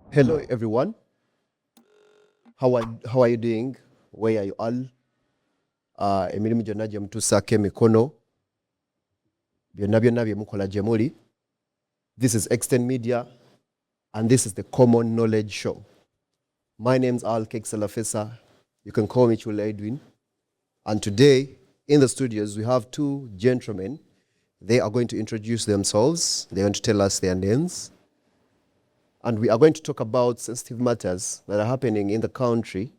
Hello, everyone. How are you doing? Where are you all? Emirimu gyonna gye mutuusaako emikono byonna byonna bye mukola gye muli. This is Extend Media, and this is the Common Knowledge Show. My name's Al Keksalafesa. You can call me Chule Edwin. And today, in the studios, we have two gentlemen. They are going to introduce themselves. They're going to tell us their names. And we are going to talk about sensitive matters that are happening in the country,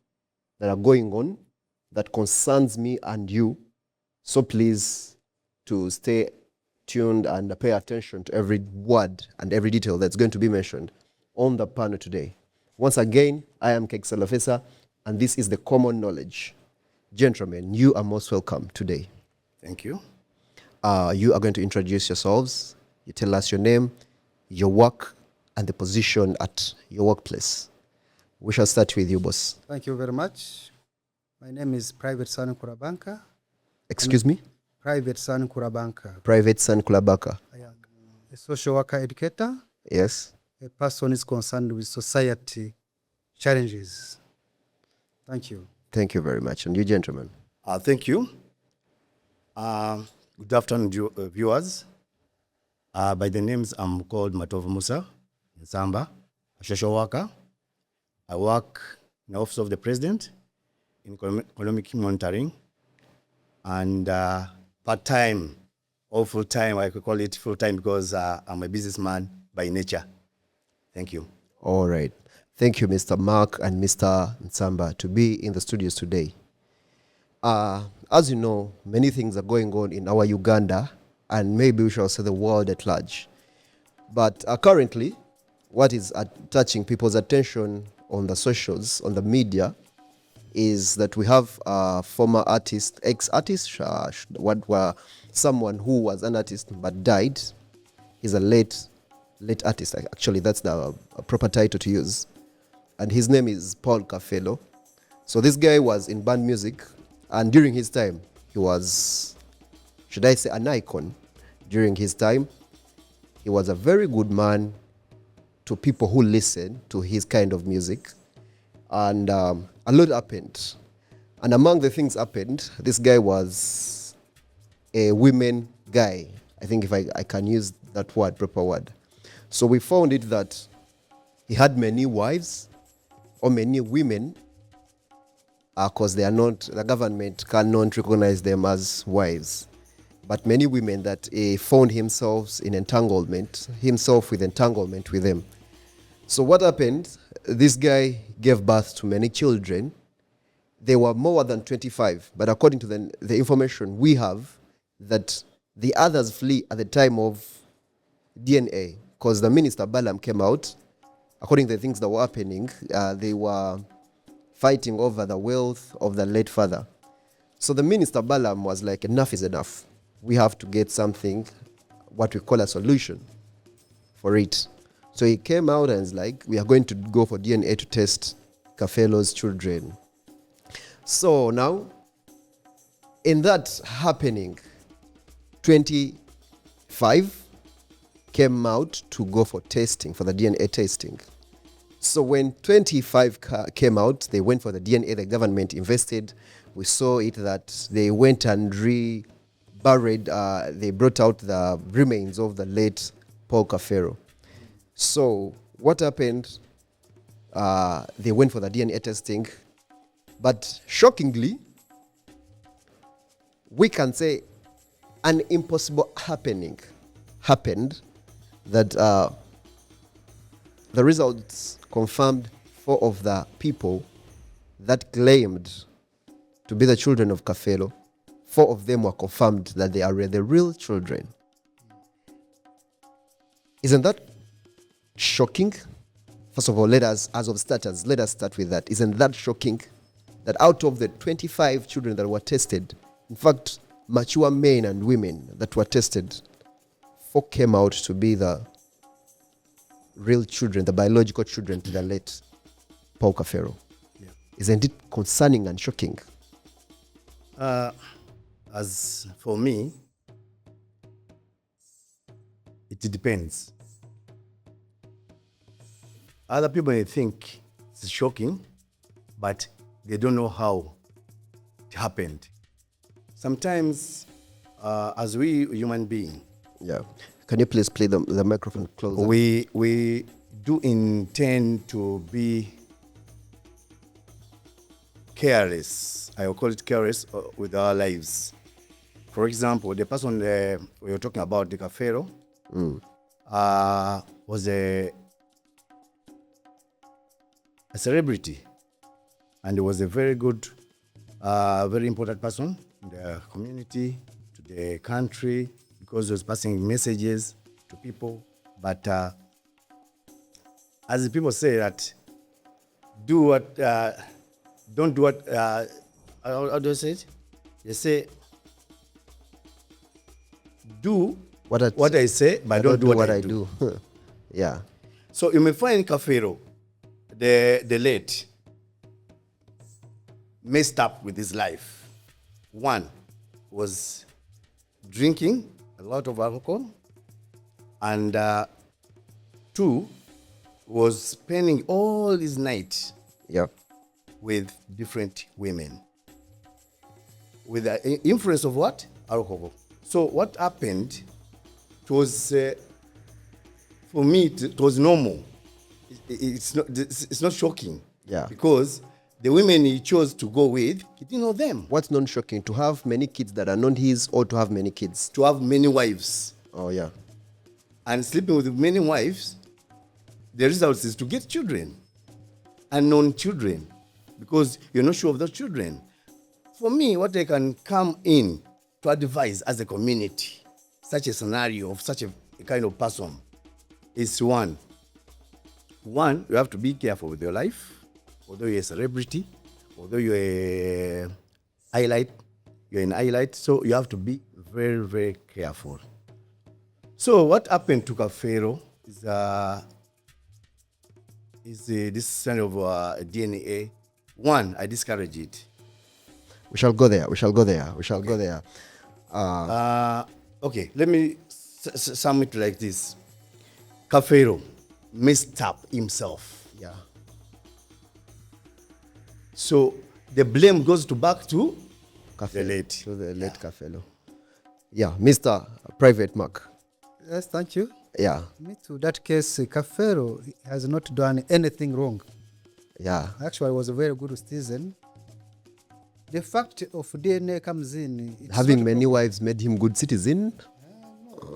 that are going on, that concerns me and you. So please to stay tuned and pay attention to every word and every detail that's going to be mentioned on the panel today. Once again, I am Kek Salafesa, and this is the Common Knowledge. Gentlemen, you are most welcome today. Thank you. You are going to introduce yourselves. You tell us your name, your work, and the position at your workplace. We shall start with you, boss. Thank you very much. My name is Private Son Kurabanka. Excuse me? Private Son Kurabanka. Private Son Kulabaka. I am a social worker educator. Yes. A person is concerned with society challenges. Thank you. Thank you very much. And you, gentlemen? Thank you. Good afternoon, viewers. By the names, I'm called Matov Musa Nsamba, a social worker. I work in the Office of the President in economic monitoring, and part-time or full-time. I could call it full-time because I'm a businessman by nature. Thank you. All right. Thank you, Mr. Mark and Mr. Nsamba, to be in the studios today. As you know, many things are going on in our Uganda, and maybe we shall say the world at large. But currently, what is touching people's attention on the socials, on the media, is that we have a former artist, ex-artist, someone who was an artist but died. He's a late artist. Actually, that's the proper title to use. And his name is Paul Kafero. So this guy was in band music, and during his time, he was, should I say, an icon. During his time, he was a very good man to people who listen to his kind of music. And a lot happened. And among the things happened, this guy was a women guy. I think if I can use that word, proper word. So we found it that he had many wives or many women, because they are not, the government cannot recognize them as wives. But many women that found himself with entanglement with them. So what happened? This guy gave birth to many children. They were more than 25, but according to the information we have, that the others flee at the time of DNA, because the minister Balaam came out. According to the things that were happening, they were fighting over the wealth of the late father. So the minister Balaam was like, enough is enough. We have to get something, what we call a solution for it. So he came out and was like, we are going to go for DNA to test Kafelo's children. So now, in that happening, 25 came out to go for testing, for the DNA testing. So when 25 came out, they went for the DNA, the government invested. We saw it that they went and buried, they brought out the remains of the late Paul Kafero. So what happened? They went for the DNA testing, but shockingly, we can say an impossible happened, that the results confirmed 4 of the people that claimed to be the children of Kafero. 4 of them were confirmed that they are the real children. Isn't that shocking? First of all, let us start with that. Isn't that shocking that out of the 25 children that were tested, in fact, mature men and women that were tested, 4 came out to be the real children, the biological children to the late Paul Kafero? Yeah. Isn't it concerning and shocking? As for me, it depends. Other people may think it's shocking, but they don't know how it happened. Sometimes, as we human beings, Yeah. Can you please play the microphone closer? we do intend to be careless. I will call it careless with our lives. For example, the person we were talking about, the Kafero, was a celebrity, and he was a very good, very important person in the community, to the country, because he was passing messages to people. But as the people say that, do what, don't do what, how do I say it? They say, do what I say, but don't do what I do. Yeah. So you may find Kafero, the late, messed up with his life. One was drinking a lot of alcohol, and two was spending all his night Yeah. with different women, with the influence of what? Alcohol. So what happened, it was, for me, it was normal. It's not shocking. Yeah. Because the women he chose to go with, he didn't know them. What's non-shocking? To have many kids that are not his, or to have many kids? To have many wives. Oh, yeah. And sleeping with many wives, the result is to get children. Unknown children. Because you're not sure of those children. For me, what I can come in to advise as a community, such a scenario of such a kind of person, is one, you have to be careful with your life. Although you're a celebrity, although you're an highlight, so you have to be very, very careful. So what happened to Kafero is this kind of DNA. One, I discourage it. We shall go there. Okay, let me sum it like this. Kafero messed up himself. Yeah. So the blame goes back to the late. To the late Kafelo. Yeah, Mr. Private Mark. Yes, thank you. Yeah. Me too. That case, Kafero has not done anything wrong. Yeah. Actually, was a very good citizen. The fact of DNA comes in. Having many wives made him good citizen.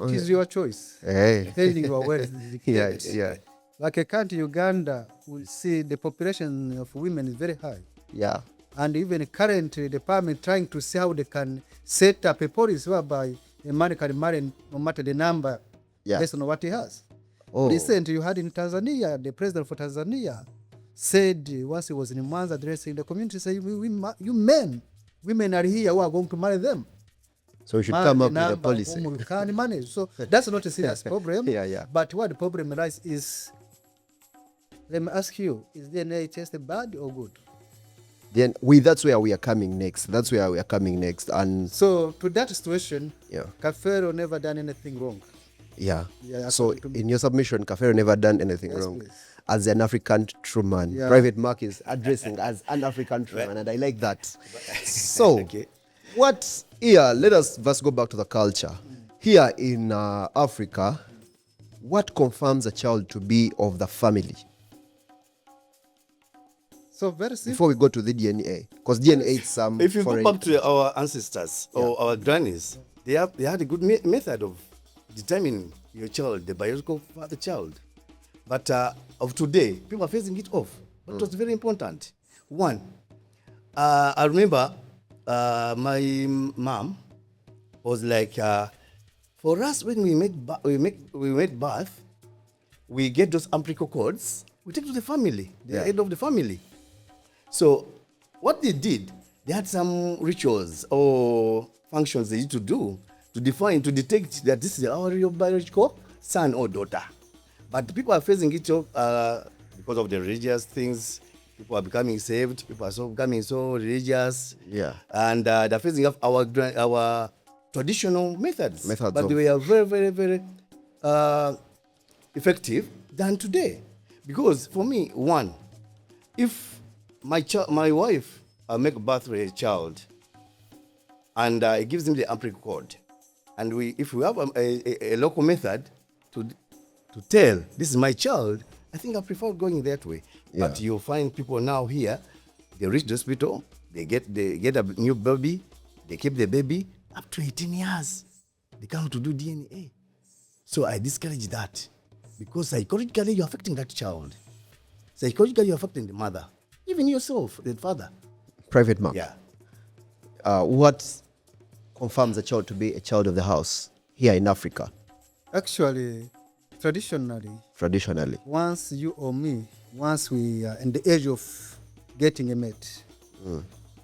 It is your choice. Hey. Depending on where it is. Yeah. Like a country, Uganda, we see the population of women is very high. Yeah. And even currently, the parliament trying to see how they can set up a policy whereby a man can marry no matter the number, based on what he has. Oh. Recently, you had in Tanzania, the president for Tanzania said, once he was in Mwanza addressing the community, say, you men, women are here who are going to marry them. So we should come up with a policy. Whom we can manage. So that's not a serious problem. Yeah. But what the problem lies is, let me ask you, is DNA test bad or good? Then that's where we are coming next. And so to that situation, yeah, Kafero never done anything wrong. Yeah. So in your submission, Kafero never done anything wrong. Please. As an African true man. Yeah. Private Mark is addressing as an African true man, and I like that. So Okay. let us first go back to the culture. Here in Africa, what confirms a child to be of the family? So very simple. Before we go to the DNA, because DNA is some. If you go back to our ancestors or our grannies, they had a good method of determining your child, the biological father child. But of today, people are facing it off. But it was very important. One, I remember my mom was like, for us when we make birth, we get those umbilical cords, we take to the family, the head of the family. So what they did, they had some rituals or functions they used to do to detect that this is our biological son or daughter. But people are facing it because of the religious things. People are becoming saved. People are becoming so religious. Yeah. And they're facing up our traditional methods. But they were very, very, very effective than today. Because for me, one, if my wife make birth to a child, and it gives him the apricot, and if we have a local method to tell this is my child, I think I prefer going that way. Yeah. But you'll find people now here, they reach the hospital, they get a new baby, they keep the baby up to 18 years. They come to do DNA. So I discourage that, because psychologically you're affecting that child. Psychologically you're affecting the mother, even yourself, the father. Private Mark. Yeah. What confirms a child to be a child of the house here in Africa? Actually, traditionally, once you or me, once we are in the age of getting a mate,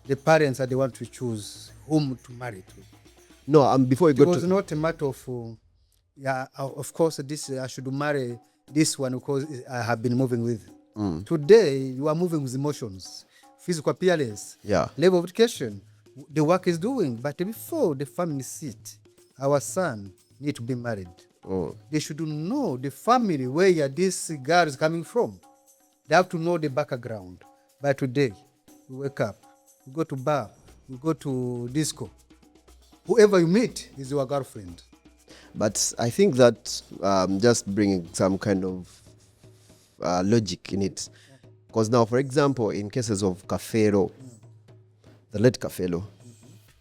the parents are the one to choose whom to marry to. No, before you It go was to... not a matter of, of course, this I should marry this one because I have been moving with. Today, you are moving with emotions, physical appearance, level of education, the work is doing. But before the family sit, our son need to be married. They should know the family where this girl is coming from. They have to know the background. But today, we wake up, we go to bar, we go to disco. Whoever you meet is your girlfriend. But I think that just bringing some kind of logic in it. Because now, for example, in cases of Kafero, the late Kafero,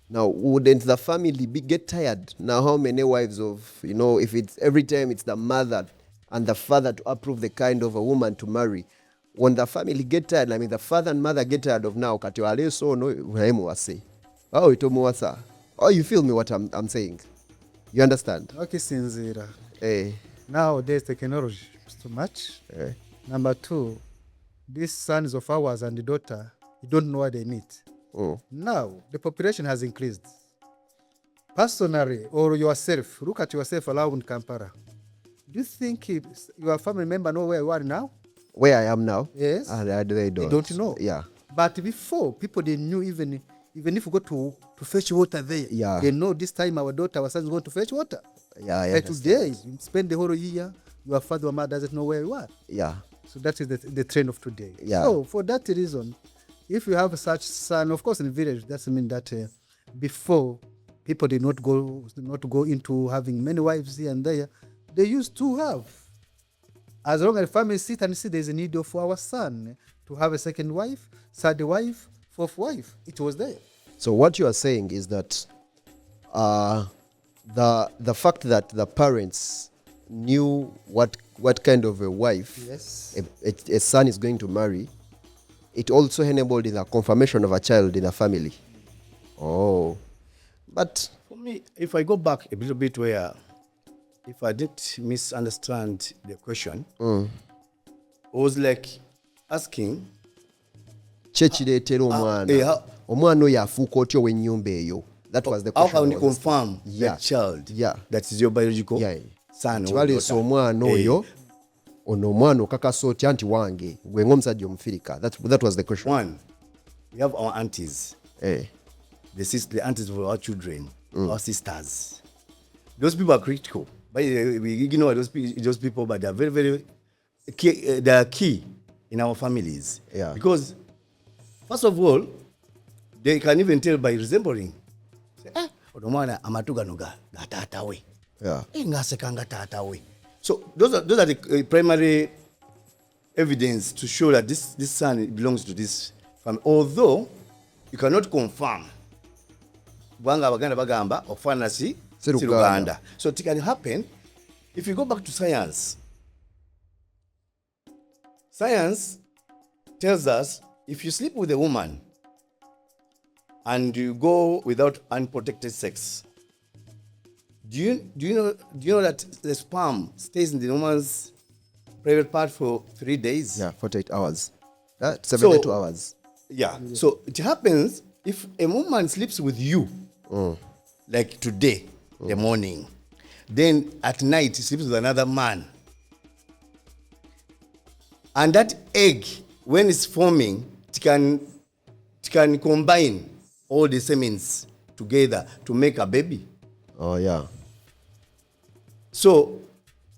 now wouldn't the family get tired? Now how many wives of, if it's every time it's the mother and the father to approve the kind of a woman to marry, when the family get tired, I mean the father and mother get tired of now, oh, you feel me what I'm saying? You understand? Okay, Sinzira. Nowadays, technology is too much. Number two, these sons of ours and the daughter, you don't know what they meet. Now, the population has increased. Personally, or yourself, look at yourself around Kampala. Do you think your family member know where you are now? Where I am now? Yes. They don't. They don't know. Yeah. But before, people they knew even if we go to fetch water there, they know this time our son is going to fetch water. Yeah. Today, you spend the whole year, your father or mother doesn't know where you are. Yeah. So that is the trend of today. Yeah. So for that reason, if you have such son, of course in the village, that doesn't mean that before people did not go into having many wives here and there. They used to have. As long as the family sit and see there's a need for our son to have a second wife, third wife, fourth wife, it was there. So what you are saying is that the fact that the parents knew what kind of a wife a son is going to marry, it also enabled in the confirmation of a child in a family. But for me, if I go back a little bit where, if I didn't misunderstand the question, it was like asking, chekireetera omwana oyo afuuka otyo w'ennyumba eyo. That was the question. How can you confirm that child that is your biological son or daughter? Omwana oyo ono omwana okakasa otya nti wange gwe ng'omusajja omufirika. That was the question. One, we have our aunties, the aunties of our children, our sisters. Those people are critical. But we ignore those people, but they are very, very key, they are key in our families. Yeah. Because, first of all, they can even tell by resembling. Say, odomwana amatuganuga gatatawe. Yeah. Ngasekanga tatawe. So those are the primary evidence to show that this son belongs to this family. Although you cannot confirm. Bwanga baganda bagamba okufana si Luganda. So it can happen if you go back to science. Science tells us if you sleep with a woman and you go without unprotected sex, do you know that the sperm stays in the woman's private part for 3 days? Yeah, 48 hours. 72 hours. Yeah. So it happens if a woman sleeps with you, like today, the morning, then at night he sleeps with another man. And that egg, when it's forming, it can combine all the semens together to make a baby. Oh, yeah. So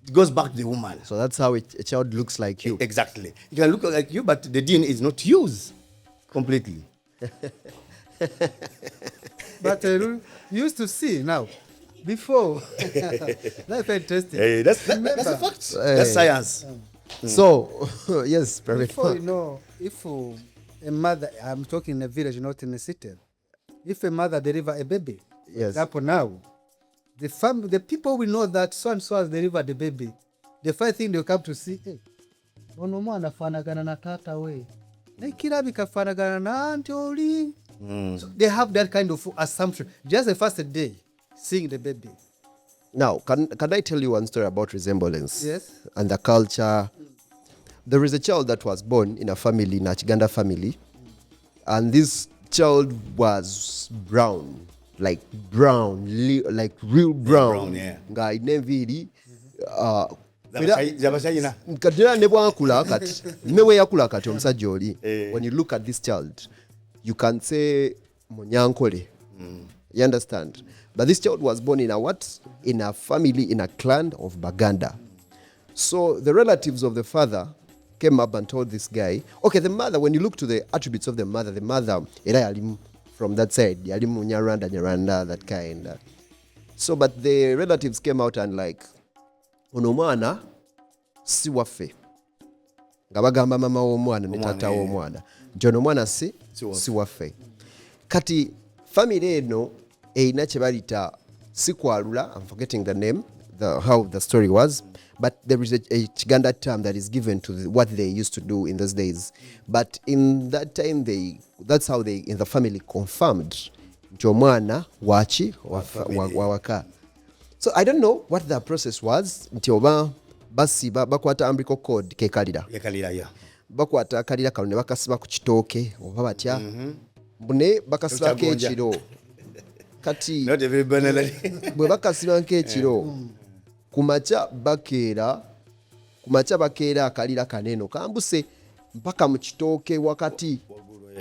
it goes back to the woman. So that's how a child looks like you. Exactly. It can look like you, but the DNA is not used completely. But you used to see now. Before, that's very interesting. Hey, that's a fact. That's science. So, yes, Private. Before, you know, if a mother, I'm talking in a village, not in a city. If a mother deliver a baby, for Yes. example, now, the people will know that so and so has delivered the baby. The first thing they'll come to see, hey, ono mwana afanagana na tata we. Nekirabi kafanagana na auntie oli. So they have that kind of assumption. Just the first day, seeing the baby. Now, can I tell you one story about resemblance? Yes. And the culture? There is a child that was born in a family, in a Chiganda family, and this child was brown, like brown, like real brown. Brown, yeah. Nga ineviri, Zabashayina. kadira nebwakula kati newe yakula kati omusajja oli. When you look at this child, you can say munyankole. You understand? But this child was born in a what? In a family, in a clan of Baganda. So the relatives of the father came up and told this guy, okay, the mother, when you look to the attributes of the mother era yali from that side, yali Nyaranda, that kind. So, but the relatives came out and like, ono mwana si waffe. Nga bagamba mama w'omwana ne tata w'omwana. Nti ono mwana si waffe. Kati family eno eina kye balita sikwalula, I'm forgetting the name, how the story was, but there is a Chiganda term that is given to what they used to do in those days. But in that time, that's how they in the family confirmed nti omwana wachi wawaka. So I don't know what the process was nti oba basiba bakwata umbilical cord kekalira. Yeah. Bakwata akalira kano ne bakasiba ku kitooke oba batya. Bune bakasiba ekiro. Kati Not everybody. bwe bakasiba ekiro kumacha bakeera akalira kaneno kambuse mpaka mu kitooke wakati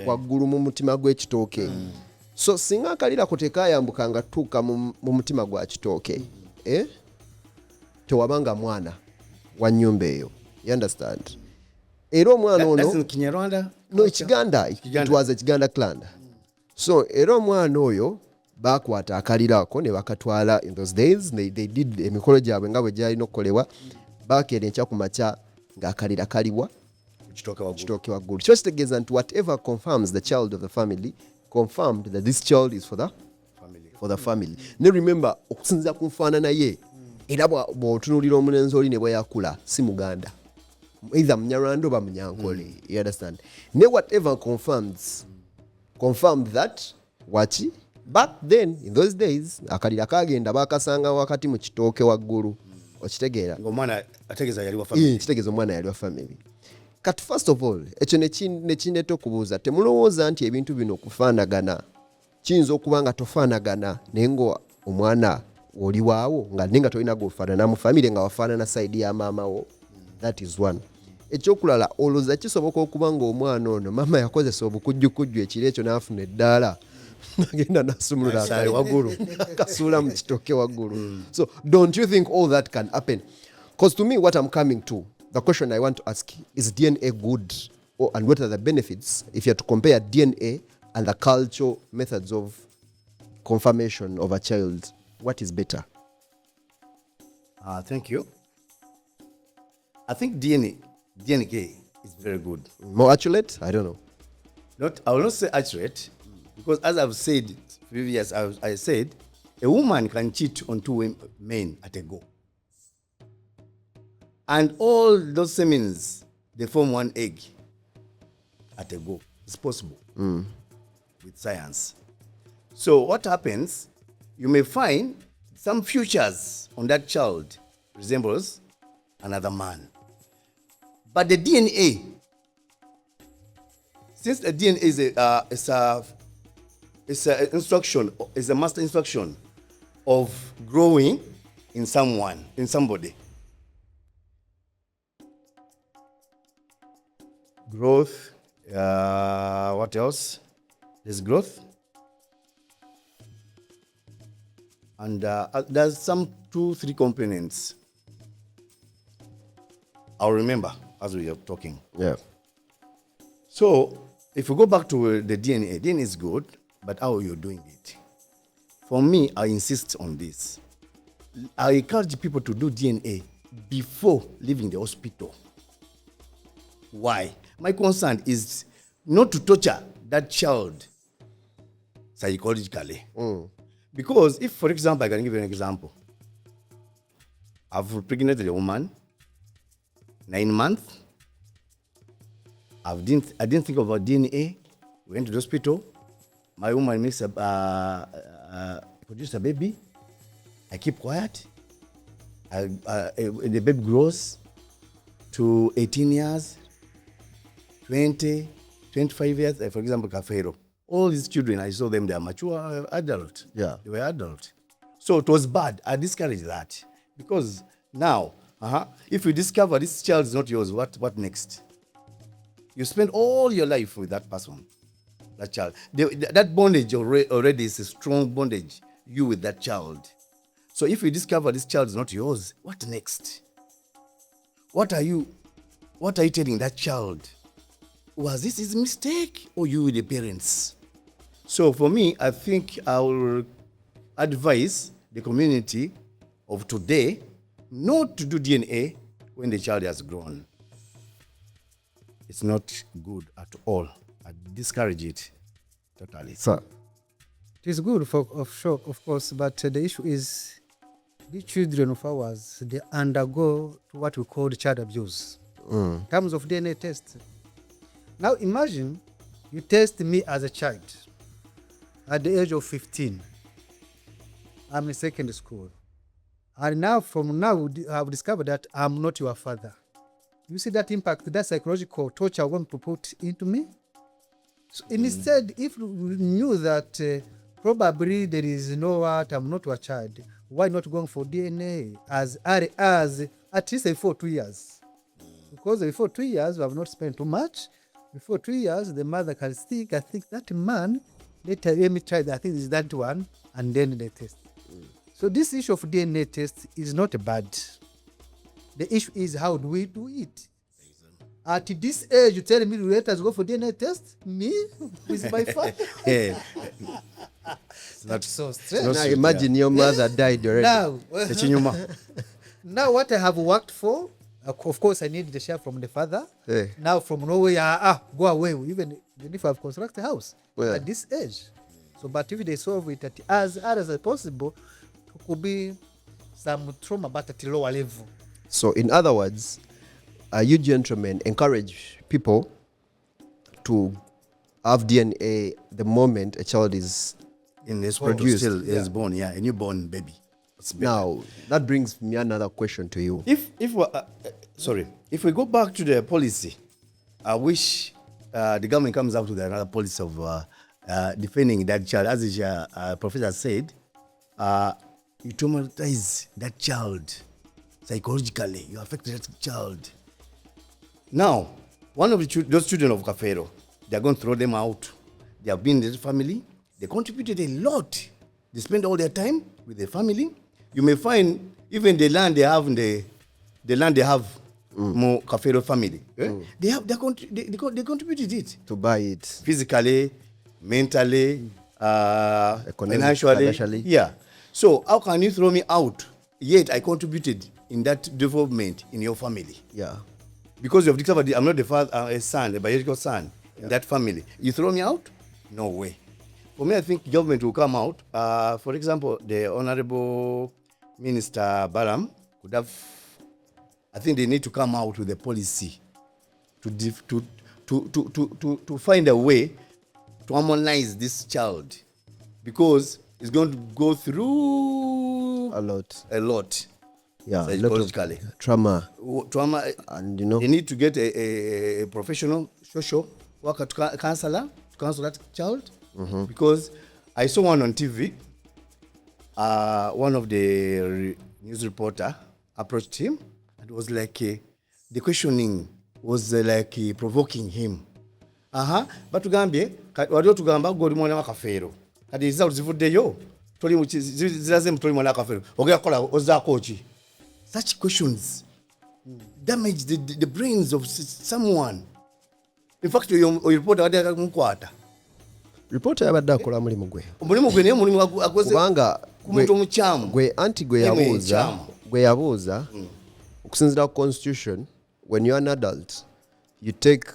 waggulu mu mutima gw'ekitooke. So singa akalira kotekayambuka nga tuuka mu mutima gwa kitooke, tewabanga mwana wa nnyumba eyo. You understand? Era omwana ono That's in Kinyarwanda? no Kiganda. It was a Kiganda clan. So era omwana oyo bakwata akalira ako ne bakatwala. In those days they did emikolo gyabwe nga bwe gyalina okukolebwa. Bakeera enkya ku makya ng'akalira kaliwa kitooke waggulu. So kitegeeza nti whatever confirms the child of the family confirmed that this child is for the family. Ne remember okusinza ku nfaanana ye era bw'otunuulira omulenzi oli ne bwe yakula si Muganda, either Munyarwanda oba Munyankole. You understand? Ne whatever confirmed that wachi. Back then, in those days, akalira kagenda bakasanga wakati mu kitooke waggulu. Okitegeera? Ng'omwana ategeeza yali wa family. Kitegeeza omwana yali wa family. Kati first of all, ekyo ne kindeeta okubuuza, temulowooza nti ebintu bino okufaanagana kiyinza okuba nga tofaanagana naye nga omwana oli waawo nga tolina gwofaanana mu family nga wafaanana side ya maama wo. That is one. Ekyokulala, olowooza kisoboka okuba nga omwana ono maama yakozesa obukujjukujju ekiro ekyo n'afuna eddaala nagenda nasumulula akasuula mu kitooke waggulu. So don't you think all that can happen? Because to me what I'm coming to, the question I want to ask, is DNA good, and what are the benefits if you have to compare DNA and the cultural methods of confirmation of a child? What is better? Thank you. I think DNA is very good. More accurate? I don't know. I will not say accurate, because as I've said previous, I said a woman can cheat on two men at a go. And all those semens, they form one egg at a go. It's possible with science. So what happens, you may find some futures on that child resembles another man. But the DNA, since the DNA is a master instruction of growing in somebody. Growth, what else? There's growth. And there's some 2-3 components. I'll remember as we are talking. Yeah. So if we go back to the DNA is good, but how you're doing it. For me, I insist on this. I encourage people to do DNA before leaving the hospital. Why? My concern is not to torture that child psychologically. Because if, for example, I can give you an example. I've impregnated a woman, 9 months. I didn't think about DNA. Went to the hospital. My woman produced a baby. I keep quiet. The baby grows to 18 years, 20, 25 years. For example, Kafero. All these children, I saw them, they are mature adult. Yeah. They were adult. So it was bad. I discouraged that. Because now, if you discover this child is not yours, what next? You spend all your life with that person, that child. That bondage already is a strong bondage, you with that child. So if you discover this child is not yours, what next? What are you telling that child? Was this his mistake or you with the parents? So for me, I think I will advise the community of today not to do DNA when the child has grown. It's not good at all. I discourage it totally. So, It is good of course, but the issue is the children of ours, they undergo what we call child abuse in terms of DNA tests. Now imagine you test me as a child at the age of 15. I'm in secondary school. And now, from now, I've discovered that I'm not your father. You see that impact, that psychological torture I want to put into me? So instead, if you knew that probably there is no what, I'm not your child, why not going for DNA as early as at least before 2 years? Because before 2 years, we have not spent too much. Before 2 years, the mother can think, I think that man, let me try that, I think it's that one, and then they test. So this issue of DNA test is not bad. The issue is how do we do it? At this age, you tell me let us go for DNA test? Me? With my father? That's so strange. now imagine your mother died already. Now what I have worked for, of course I need the share from the father. Hey. Now from nowhere, go away, even if I've constructed a house at this age. So, but if they solve it at as early as possible, it could be some trauma, but at a lower level. So, in other words, you gentlemen encourage people to have DNA the moment a child is in this produced. Still is born, a newborn baby. Now, that brings me another question to you. If we go back to the policy, I wish the government comes out with another policy of defending that child. As the professor said, you traumatize that child psychologically. You affect that child. Now, one of those children of Kafero, they're going to throw them out. They have been in the family. They contributed a lot. They spend all their time with their family. You may find even the land they have more Kafero family. They contributed it To buy it. physically, mentally, financially. Financially. Yeah. So how can you throw me out? Yet I contributed in that development in your family. Yeah. Because you have discovered I'm not the father, a son, a biological son in that family. You throw me out? No way. For me, I think government will come out. For example, the Honorable Minister Baram could have. I think they need to come out with a policy to find a way to harmonize this child, because it's going to go through A lot. Yeah, a lot of psychologically. trauma. And And they need to get a professional social worker counselor to counsel that child. Because I saw one on TV. One of the news reporter approached him, and it was like the questioning was provoking him. Batugambye waliwo tugamba goli mwana wa Kafero kati za zivuddeyo toli ziraze mtoli mwana wa Kafero ogera kola ozaako ki. Such questions damage the brains of someone. In fact, you report wadde akamukwata. Reporter yabadde akola mulimu gwe. Omulimu gwe naye mulimu akoze kubanga ku muntu omukyamu. Gwe anti gwe yabuuza okusinziira ku constitution, when you're an adult, you take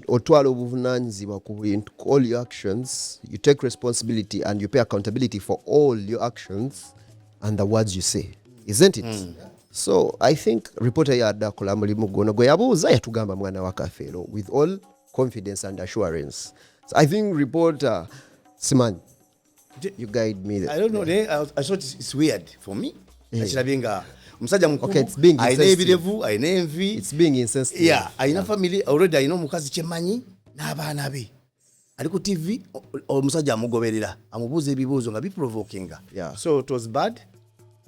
otwala obuvunaanyizibwa ku all your actions, you take responsibility and you pay accountability for all your actions and the words you say, isn't it? So I think reporter yadde akola mulimu guno gwe yabuuza yatugamba mwana wa Kafero with all confidence and assurance. So I think reporter Siman, you guide me there. I don't know. I thought it's weird for me. Akirabinga musajja mukulu. Okay, it's being insensitive. Aina ebirevu, aina envi. It's being insensitive. Yeah, aina family already aina omukazi kyemanyi n'abaana be. Ali ku TV omusajja amugoberera amubuuza ebibuuzo nga biprovokinga. Yeah. So it was bad.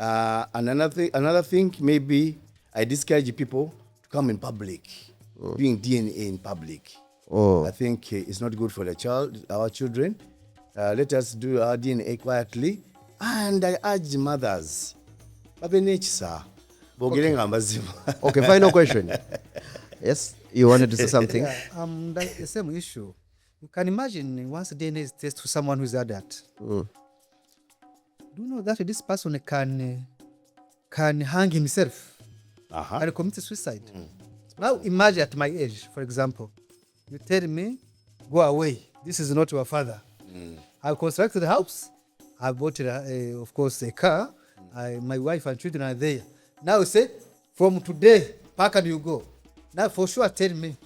And another thing, maybe I discourage people to come in public, doing DNA in public. I think it's not good for our children. Let us do our DNA quietly. And I urge mothers. Okay, final question. Yes, you wanted to say something? The same issue. You can imagine once DNA is tested to someone who is adult. Do you know that this person can hang himself and commit suicide? Now imagine at my age, for example, you tell me, go away. This is not your father. I constructed a house. I bought, of course, a car. My wife and children are there. Now you say, from today, pack and you go. Now for sure tell me,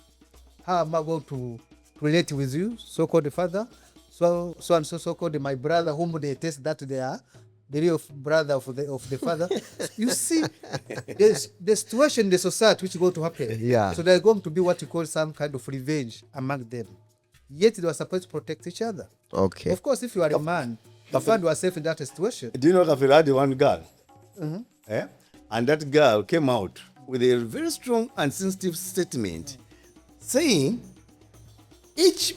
how am I going to relate with you, so-called father, so and so-called my brother, whom they test that they are the real brother of the father. You see, there's the situation in the society which is going to happen. Yeah. So there's going to be what you call some kind of revenge among them. Yet they were supposed to protect each other. Okay. Of course, if you are a man, you find yourself in that situation. Do you know Kafero had one girl? And that girl came out with a very strong and sensitive statement saying each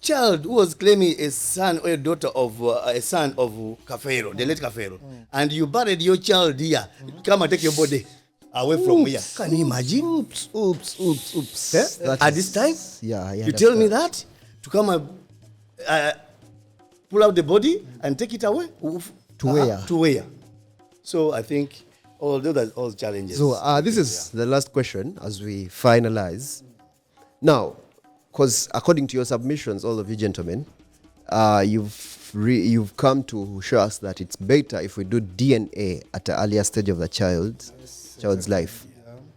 child who was claiming a son or a daughter of a son of Kafero, the late Kafero, and you buried your child here, come and take your body away from here. Can you imagine? Oops. At this time? Yeah. You tell me that? To come and pull out the body and take it away? To where? To where? So I think although there's all challenges. So this is the last question as we finalize. Now, because according to your submissions, all of you gentlemen, you've come to show us that it's better if we do DNA at an earlier stage of the child's life.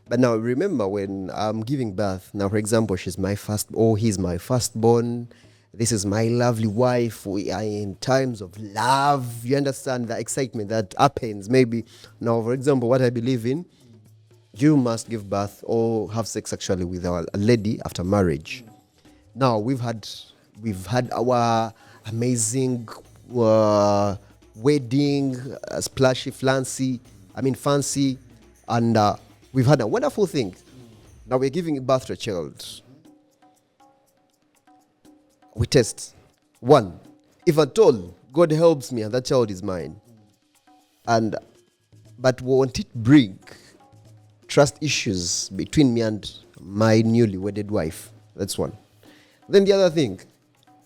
But now remember, when I'm giving birth, now for example, he's my firstborn, this is my lovely wife, we are in times of love, you understand the excitement that happens. Maybe now, for example, what I believe in, you must give birth or have sex sexually with a lady after marriage. Now we've had our amazing wedding, splashy, fancy, and we've had a wonderful thing. Now we're giving birth to a child. We test. One, if at all God helps me and that child is mine, but won't it bring trust issues between me and my newly wedded wife? That's one. Then the other thing,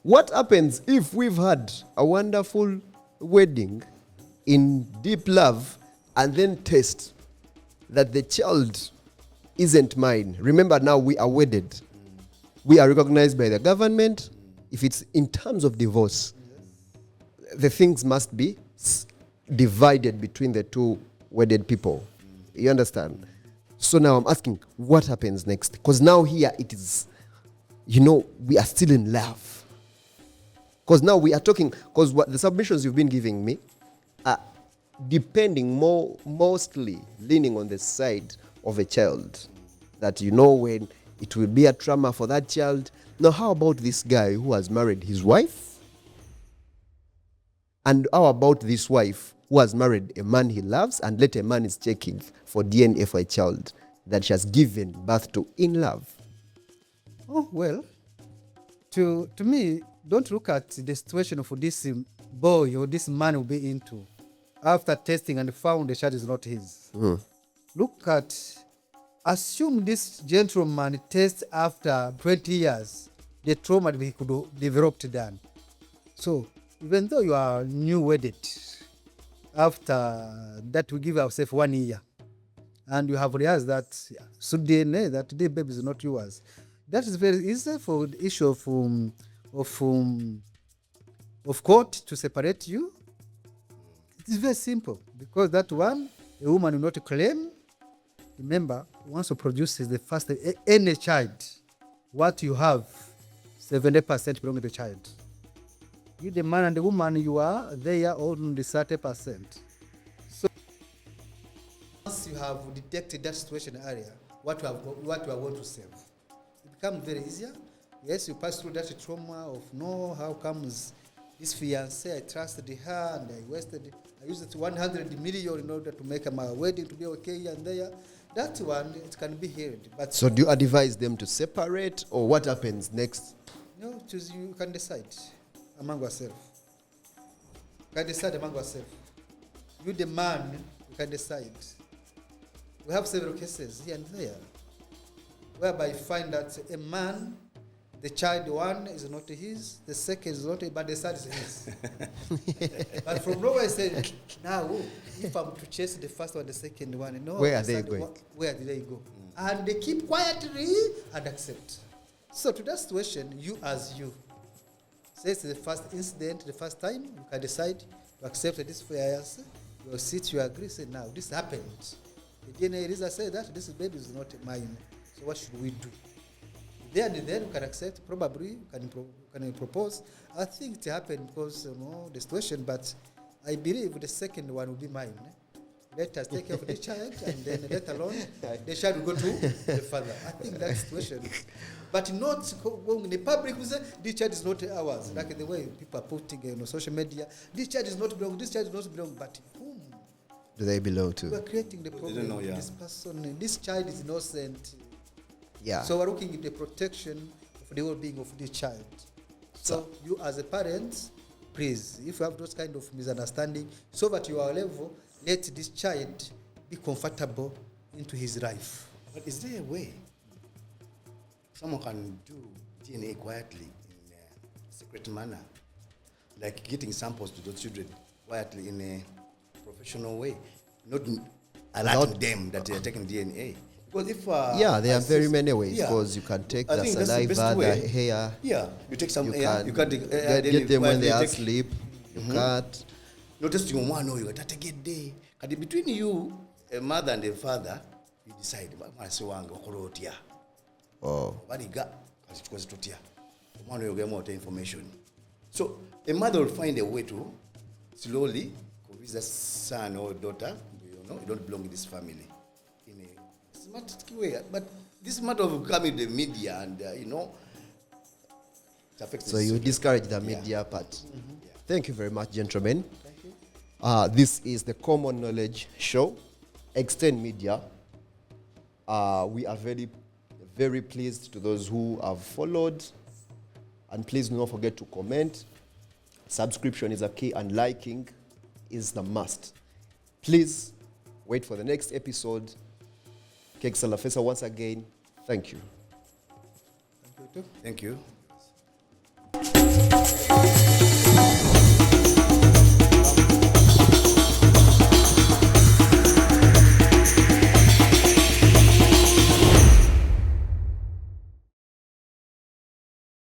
what happens if we've had a wonderful wedding in deep love and then test that the child isn't mine? Remember, now we are wedded. We are recognized by the government. If it's in terms of divorce, the things must be divided between the two wedded people. You understand? So now I'm asking, what happens next? Because now here it is, we are still in love. Because now we are talking, because what the submissions you've been giving me are depending mostly leaning on the side of a child. That when it will be a trauma for that child. Now, how about this guy who has married his wife? And how about this wife who has married a man he loves and later a man is checking for DNA for a child that she has given birth to in love? Oh, well, to me, don't look at the situation of this boy or this man will be into after testing and found the child is not his. Look at, assume this gentleman tests after 20 years, the trauma that he could have developed then. So even though you are new wedded, after that we give ourselves 1 year, and you have realized that through DNA that the baby is not yours. That is very easy for the issue of court to separate you. It is very simple because that one, a woman will not claim. Remember, once you produce the first any child, what you have, 70% belong to the child. You, the man and the woman, you are there only 30%. So once you have detected that situation area, what you are going to save, it becomes very easier. Yes, you pass through that trauma of no, how comes this fiancé, I trusted her and I used 100 million in order to make my wedding to be okay here and there. That one, it can be healed. But so do you advise them to separate, or what happens next? No, choose, you can decide among yourself. You can decide among yourself. You, the man, you can decide. We have several cases here and there whereby you find that a man, the child one is not his, the second is not his, but the third is his. But from nowhere I said, now, if I'm to chase the first one, the second one, no, where are they going? Where do they go? And they keep quietly and accept. So to that situation, you as you, say it's the first incident, the first time, you can decide to accept this fiancé. You sit, you agree, say, now, this happened. The DNA reason say that this baby is not mine. So what should we do? Then you can accept, probably you can propose. I think it happened because the situation, but I believe the second one will be mine. Let us take care of the child, and then let alone the child will go to the father. I think that's the situation. But not going in the public, we say, this child is not ours. Like the way people are putting on social media, this child is not belong, this child does not belong, but whom do they belong to? We are creating the problem. Know, this person, this child is innocent. Yeah. So we're looking at the protection of the well-being of the child. So you as a parent, please, if you have those kind of misunderstanding, so that you are level, let this child be comfortable into his life. But is there a way someone can do DNA quietly in a secret manner, like getting samples to those children quietly in a professional way, not alerting them that they are taking DNA? Because if there are very many ways. Because you can take the saliva, the hair. Yeah, you take some hair. You can get them when they are asleep. You can't. Notice you want to take a day. Between you, a mother and a father, you decide. Oh. Information. So a mother will find a way to slowly convince the son or daughter, you don't belong in this family. In a smart way. But this matter of coming to the media and, it affects so you discourage the media part. Mm-hmm. Yeah. Thank you very much, gentlemen. Thank you. This is the Common Knowledge Show, Extend Media. We are very, very pleased to those who have followed. And please do not forget to comment. Subscription is a key and liking is the must. Please wait for the next episode. Kek Salafesa once again. Thank you. Thank you.